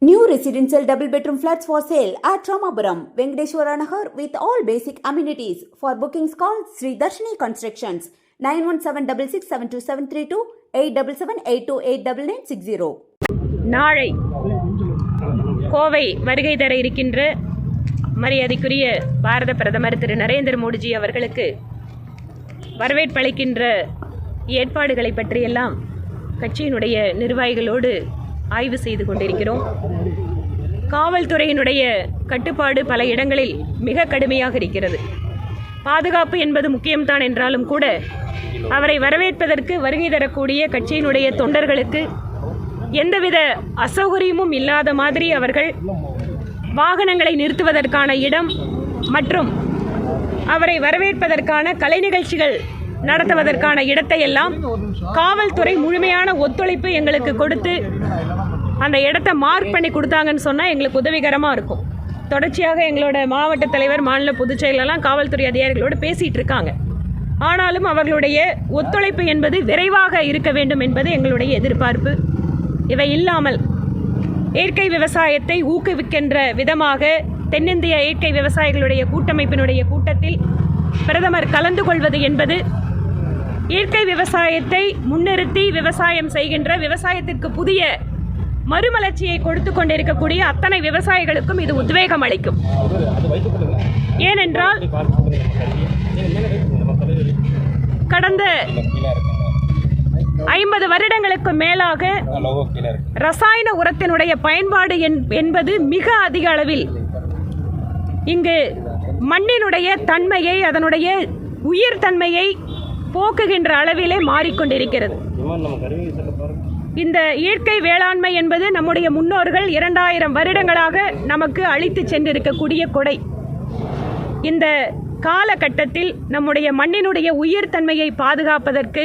New residential double bedroom flats for sale at Ramapuram, Venkateshwara Nagar with all basic amenities. For bookings call Sri Darshini Constructions 9176672732 8778289960. நாளை கோவை வருகை தர இருக்கின்ற மரியாதைக்குரிய பாரத பிரதமர் திரு நரேந்திர மோடிஜி அவர்களுக்கு வரவேற்பளிக்கின்ற ஏற்பாடுகளை பற்றியெல்லாம் கட்சியினுடைய நிர்வாகிகளோடு ஆய்வு செய்து கொண்டிருக்கிறோம். காவல்துறையினுடைய கட்டுப்பாடு பல இடங்களில் மிக கடுமையாக இருக்கிறது. பாதுகாப்பு என்பது முக்கியம்தான் என்றாலும் கூட அவரை வரவேற்பதற்கு வருகை தரக்கூடிய கட்சியினுடைய தொண்டர்களுக்கு எந்தவித அசௌகரியமும் இல்லாத மாதிரி அவர்கள் வாகனங்களை நிறுத்துவதற்கான இடம் மற்றும் அவரை வரவேற்பதற்கான கலை நிகழ்ச்சிகள் நடத்துவதற்கான இடத்தை எல்லாம் காவல்துறை முழுமையான ஒத்துழைப்பு எங்களுக்கு கொடுத்து அந்த இடத்தை மார்க் பண்ணி கொடுத்தாங்கன்னு சொன்னால் எங்களுக்கு உதவிகரமாக இருக்கும். தொடர்ச்சியாக எங்களோட மாவட்ட தலைவர், மாநில பொதுச் செயலெல்லாம் காவல்துறை அதிகாரிகளோடு பேசிகிட்டு இருக்காங்க. ஆனாலும் அவர்களுடைய ஒத்துழைப்பு என்பது விரைவாக இருக்க வேண்டும் என்பது எங்களுடைய எதிர்பார்ப்பு. இவை இல்லாமல் இயற்கை விவசாயத்தை ஊக்குவிக்கின்ற விதமாக தென்னிந்திய இயற்கை விவசாயிகளுடைய கூட்டமைப்பினுடைய கூட்டத்தில் பிரதமர் கலந்து கொள்வது என்பது இயற்கை விவசாயத்தை முன்னிறுத்தி விவசாயம் செய்கின்ற, விவசாயத்திற்கு புதிய மறுமலர்ச்சியை கொடுத்து கொண்டிருக்கக்கூடிய அத்தனை விவசாயிகளுக்கும் இது உத்வேகம் அளிக்கும். ஏனென்றால் கடந்த 50 வருடங்களுக்கு மேலாக ரசாயன உரத்தினுடைய பயன்பாடு என்பது மிக அதிக அளவில் இங்கு மண்ணினுடைய தன்மையை, அதனுடைய உயிர் தன்மையை போக்குகின்ற அளவிலே மாறிக்கொண்டிருக்கிறது. இந்த இயற்கை வேளாண்மை என்பது நம்முடைய முன்னோர்கள் 2000 வருடங்களாக நமக்கு அளித்து சென்றிருக்கக்கூடிய கொடை. இந்த காலகட்டத்தில் நம்முடைய மண்ணினுடைய உயிர் தன்மையை பாதுகாப்பதற்கு,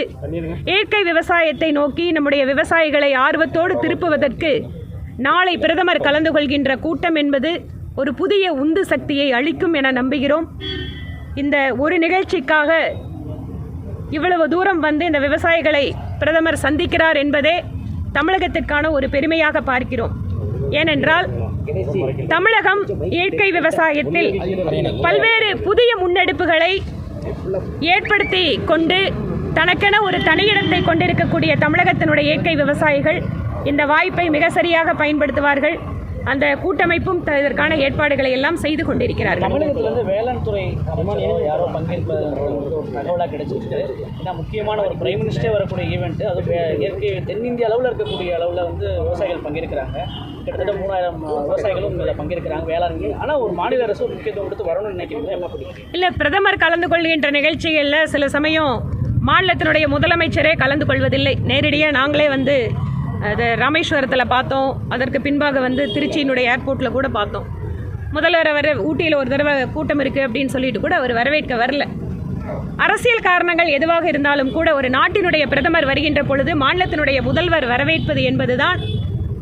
இயற்கை விவசாயத்தை நோக்கி நம்முடைய விவசாயிகளை ஆர்வத்தோடு திருப்புவதற்கு நாளை பிரதமர் கலந்து கொள்கின்ற கூட்டம் என்பது ஒரு புதிய உந்து சக்தியை அளிக்கும் என நம்புகிறோம். இந்த ஒரு நிகழ்ச்சிக்காக இவ்வளவு தூரம் வந்து இந்த விவசாயிகளை பிரதமர் சந்திக்கிறார் என்பதே தமிழகத்திற்கான ஒரு பெருமையாக பார்க்கிறோம். ஏனென்றால் தமிழகம் இயற்கை விவசாயத்தில் பல்வேறு புதிய முன்னெடுப்புகளை ஏற்படுத்தி கொண்டு தனக்கென ஒரு தனியிடத்தை கொண்டிருக்கக்கூடிய தமிழகத்தினுடைய இயற்கை விவசாயிகள் இந்த வாய்ப்பை மிக சரியாக பயன்படுத்துவார்கள். அந்த கூட்டமைப்பும் இதற்கான ஏற்பாடுகளை எல்லாம் செய்து கொண்டிருக்கிறார்கள். தமிழகத்திலிருந்து வேளாண் துறை யாரோ தகவலாக கிடைச்சிருக்கு. ஏன்னா முக்கியமான ஒரு பிரைம் மினிஸ்டரே வரக்கூடிய ஈவெண்ட், அது இயற்கை தென்னிந்திய அளவில் இருக்கக்கூடிய அளவில் வந்து விவசாயிகள் பங்கேற்கிறாங்க. கிட்டத்தட்ட 3000 விவசாயிகளும் இதில் பங்கேற்கிறாங்க வேளாண்மை. ஆனால் ஒரு மாநில அரசு முக்கியத்துவம் கொடுத்து வரணும்னு நினைக்கிறீங்க, என்ன பிடிக்கும்? இல்லை, பிரதமர் கலந்து கொள்கின்ற நிகழ்ச்சிகளில் சில சமயம் மாநிலத்தினுடைய முதலமைச்சரே கலந்து கொள்வதில்லை. நேரடியாக நாங்களே வந்து அது ராமேஸ்வரத்தில் பார்த்தோம். அதற்கு பின்பாக வந்து திருச்சியினுடைய ஏர்போர்ட்டில் கூட பார்த்தோம். முதல்வர் ஊட்டியில் ஒரு தடவை கூட்டம் இருக்குது அப்படின்னு சொல்லிட்டு கூட அவர் வரவேற்க வரல. அரசியல் காரணங்கள் எதுவாக இருந்தாலும் கூட ஒரு நாட்டினுடைய பிரதமர் வருகின்ற பொழுது மாநிலத்தினுடைய முதல்வர் வரவேற்பது என்பதுதான்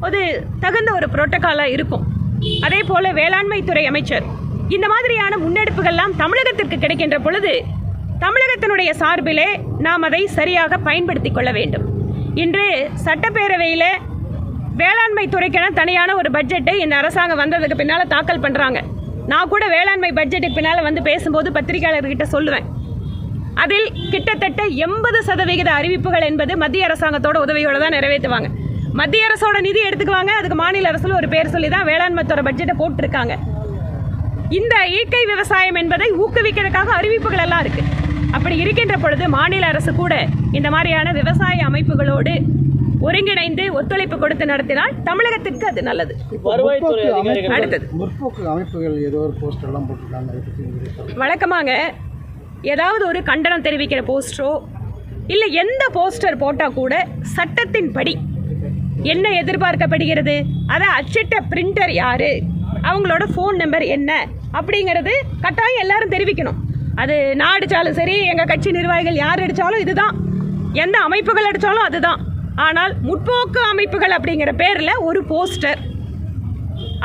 ஒரு தகுந்த ஒரு புரோட்டோகாலாக இருக்கும். அதே போல் வேளாண்மை துறை அமைச்சர் இந்த மாதிரியான முன்னெடுப்புகள்லாம் தமிழகத்திற்கு கிடைக்கின்ற பொழுது தமிழகத்தினுடைய சார்பிலே நாம் அதை சரியாக பயன்படுத்தி கொள்ள வேண்டும். இன்று சட்டப்பேரவையில் வேளாண்மை துறைக்கென தனியான ஒரு பட்ஜெட்டை இந்த அரசாங்கம் வந்ததுக்கு பின்னால் தாக்கல் பண்ணுறாங்க. நான் கூட வேளாண்மை பட்ஜெட்டுக்கு பின்னால் வந்து பேசும்போது பத்திரிகையாளர்கிட்ட சொல்லுவேன், அதில் கிட்டத்தட்ட 80% அறிவிப்புகள் என்பது மத்திய அரசாங்கத்தோட உதவியோடு தான் நிறைவேற்றுவாங்க. மத்திய அரசோட நிதி எடுத்துக்குவாங்க, அதுக்கு மாநில அரசுல ஒரு பேர் சொல்லி தான் வேளாண்மை துறை பட்ஜெட்டை போட்டிருக்காங்க. இந்த இயற்கை விவசாயம் என்பதை ஊக்குவிக்கிறதுக்காக அறிவிப்புகள் எல்லாம் இருக்கு. அப்படி இருக்கின்ற பொழுது மாநில அரசு கூட இந்த மாதிரியான விவசாய அமைப்புகளோடு ஒருங்கிணைந்து ஒத்துழைப்பு கொடுத்து நடத்தினால் தமிழகத்திற்கு அது நல்லது. வருவாய்த்துறை அதிகாரிகள் அடுத்தது முற்போக்கு அமைப்புகள் ஏதோ ஒரு போஸ்டர் எல்லாம் போட்டுருக்காங்க. வழக்கமாக ஏதாவது ஒரு கண்டனம் தெரிவிக்கிற போஸ்டரோ இல்லை எந்த போஸ்டர் போட்டால் கூட சட்டத்தின் படி என்ன எதிர்பார்க்கப்படுகிறது, அதை அச்சிட்ட பிரிண்டர் யாரு, அவங்களோட ஃபோன் நம்பர் என்ன அப்படிங்கிறது கட்டாயம் எல்லாரும் தெரிவிக்கணும். அது நான் அடித்தாலும் சரி, எங்கள் கட்சி நிர்வாகிகள் யார் அடித்தாலும் இதுதான், எந்த அமைப்புகள் அடித்தாலும் அதுதான். ஆனால் முற்போக்கு அமைப்புகள் அப்படிங்கிற பேரில் ஒரு போஸ்டர்,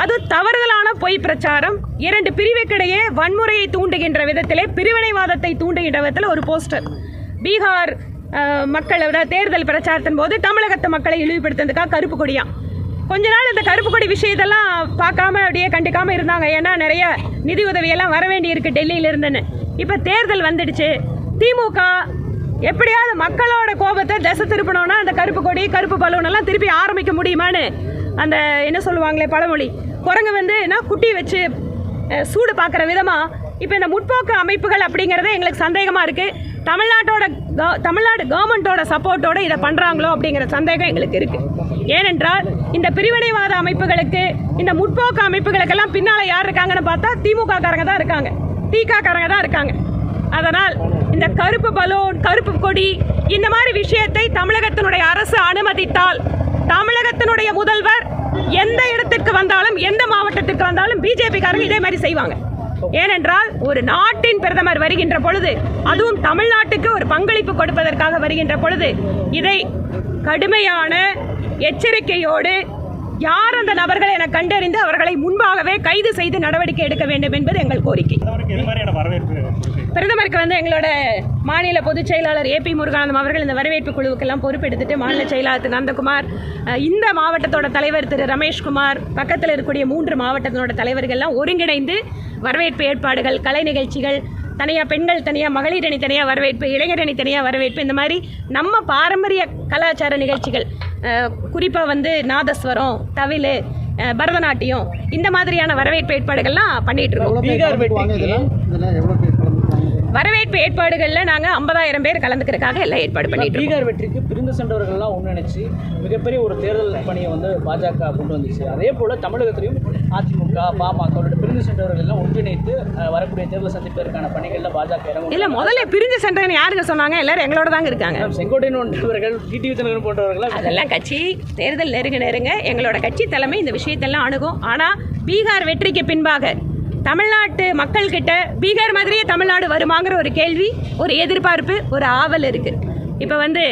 அது தவறுதலான பொய் பிரச்சாரம், 2 பிரிவுக்கிடையே வன்முறையை தூண்டுகின்ற விதத்திலே, பிரிவினைவாதத்தை தூண்டுகின்ற விதத்தில் ஒரு போஸ்டர். பீகார் மக்களோட தேர்தல் பிரச்சாரத்தின் போது தமிழகத்து மக்களை இழிவுபடுத்துறதுக்காக கருப்பு கொடியா கொஞ்ச நாள் இந்த கருப்பு கொடி விஷயத்தெல்லாம் பார்க்காம அப்படியே கண்டுக்காமல் இருந்தாங்க. ஏன்னா நிறைய நிதி உதவியெல்லாம் வர வேண்டி இருக்குது டெல்லியில இருந்துன்னு. இப்போ தேர்தல் வந்துடுச்சு. திமுக எப்படியாவது மக்களோட கோபத்தை திசை திருப்பணும்னா அந்த கருப்பு கொடி கருப்பு பலூன் எல்லாம் திருப்பி ஆரம்பிக்க முடியுமான்னு அந்த என்ன சொல்லுவாங்களே பழமொழி, குரங்கு வந்து நான் குட்டி வச்சு சூடு பார்க்குற விதமாக இப்போ இந்த முற்போக்கு அமைப்புகள் அப்படிங்கிறத எங்களுக்கு சந்தேகமாக இருக்குது. தமிழ்நாடு கவர்மெண்ட்டோட சப்போர்ட்டோட இதை பண்ணுறாங்களோ அப்படிங்கிற சந்தேகம் எங்களுக்கு இருக்குது. ஏனென்றால் இந்த பிரிவினைவாத அமைப்புகளுக்கு இந்த முற்போக்கு அமைப்புகளுக்கெல்லாம் பின்னால் யார் இருக்காங்கன்னு பார்த்தா திமுக காரங்க தான் இருக்காங்க, திக காரங்க தான் இருக்காங்க. அதனால் இந்த கருப்பு பலூன் கருப்பு கொடி இந்த மாதிரி விஷயத்தை தமிழகத்தினுடைய அரசு அனுமதித்தால் தமிழகத்தினுடைய முதல்வர் எந்த இடத்திற்கு வந்தாலும் எந்த மாவட்டத்திற்கு வந்தாலும் பிஜேபி காரங்க இதே மாதிரி செய்வாங்க. ஏனென்றால் ஒரு நாட்டின் பிரதமர் வருகின்ற பொழுது, அதுவும் தமிழ்நாட்டுக்கு ஒரு பங்களிப்பு கொடுப்பதற்காக வருகின்ற பொழுது இதை கடுமையான எச்சரிக்கையோடு யார் அந்த நபர்களை என கண்டறிந்து அவர்களை முன்பாகவே கைது செய்து நடவடிக்கை எடுக்க வேண்டும் என்பது எங்கள் கோரிக்கை. பிரதமருக்கு வந்து எங்களோட மாநில பொதுச் செயலாளர் ஏபி முருகானந்தம் அவர்கள் இந்த வரவேற்பு குழுவுக்கெல்லாம் பொறுப்பெடுத்துட்டு மாநில செயலாளர் திரு நந்தகுமார், இந்த மாவட்டத்தோட தலைவர் திரு ரமேஷ்குமார், பக்கத்தில் இருக்கக்கூடிய 3 மாவட்டத்தினோட தலைவர்கள்லாம் ஒருங்கிணைந்து வரவேற்பு ஏற்பாடுகள், கலை நிகழ்ச்சிகள், தனியாக பெண்கள் தனியாக, மகளிர் அணி தனியாக வரவேற்பு, இளைஞர் அணி தனியாக வரவேற்பு, இந்த மாதிரி நம்ம பாரம்பரிய கலாச்சார நிகழ்ச்சிகள், குறிப்பாக வந்து நாதஸ்வரம், தவில், பரதநாட்டியம், இந்த மாதிரியான வரவேற்பு ஏற்பாடுகள்லாம் பண்ணிட்டு இருக்கோம். வரவேற்பு ஏற்பாடுகளில் நாங்கள் 50,000 பேர் கலந்துக்கிறதுக்காக எல்லாம் ஏற்பாடு பண்ணிட்டு இருக்கோம். பீகார் வெற்றிக்கு பிரிந்து சென்றவர்கள்லாம் ஒன்றிணைச்சு மிகப்பெரிய ஒரு தேர்தல் பணியை வந்து பாஜக கொண்டு வந்துச்சு. அதே போல் தமிழகத்திலையும் அதிமுக பாமக பிரிந்து சென்றவர்கள்லாம் ஒன்றிணைத்து வரக்கூடிய தேர்தல் சந்திப்பதற்கான பணிகளில் பாஜக இறங்கும். இல்லை, முதல்ல பிரிஞ்சு சென்றேன்னு யாருங்க சொன்னாங்க? எல்லாரும் எங்களோட தாங்க இருக்காங்க. செங்கோட்டையன் போன்றவர்கள், டிடிவி தினகரன் போன்றவர்கள், அதெல்லாம் கட்சி தேர்தல் நெருங்க எங்களோட கட்சி தலைமை இந்த விஷயத்தெல்லாம் அணுகும். ஆனால் பீகார் வெற்றிக்கு பின்பாக தமிழ்நாட்டு மக்கள்கிட்ட பீகார் மாதிரியே தமிழ்நாடு வருமாங்கிற ஒரு கேள்வி, ஒரு எதிர்பார்ப்பு, ஒரு ஆவல் இருக்குது. இப்போ வந்து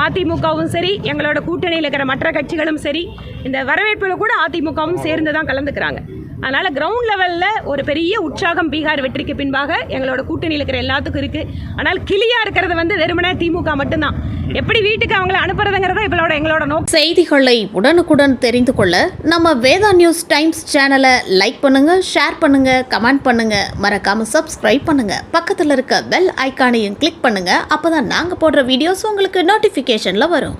அதிமுகவும் சரி, எங்களோட கூட்டணியில் இருக்கிற மற்ற கட்சிகளும் சரி, இந்த வரவேற்பில் கூட அதிமுகவும் சேர்ந்து தான் கலந்துக்கிறாங்க. அதனால் கிரவுண்ட் லெவலில் ஒரு பெரிய உற்சாகம் பீகார் வெற்றிக்கு பின்பாக எங்களோட கூட்டணியில் இருக்கிற எல்லாத்துக்கும் இருக்குது. ஆனால் கிளியாக இருக்கிறது வந்து வெறுமனே திமுக மட்டும்தான். எப்படி வீட்டுக்கு அவங்கள அனுப்புறதுங்கிறத இப்போட எங்களோட நோக்கம். செய்திகளை உடனுக்குடன் தெரிந்து கொள்ள நம்ம வேதா நியூஸ் டைம்ஸ் சேனலை லைக் பண்ணுங்க, ஷேர் பண்ணுங்க, கமெண்ட் பண்ணுங்க, மறக்காம சப்ஸ்கிரைப் பண்ணுங்க. பக்கத்தில் இருக்க பெல் ஐக்கானையும் கிளிக் பண்ணுங்க. அப்பதான் நாங்கள் போடுற வீடியோஸ் உங்களுக்கு நோட்டிஃபிகேஷன்ல வரும்.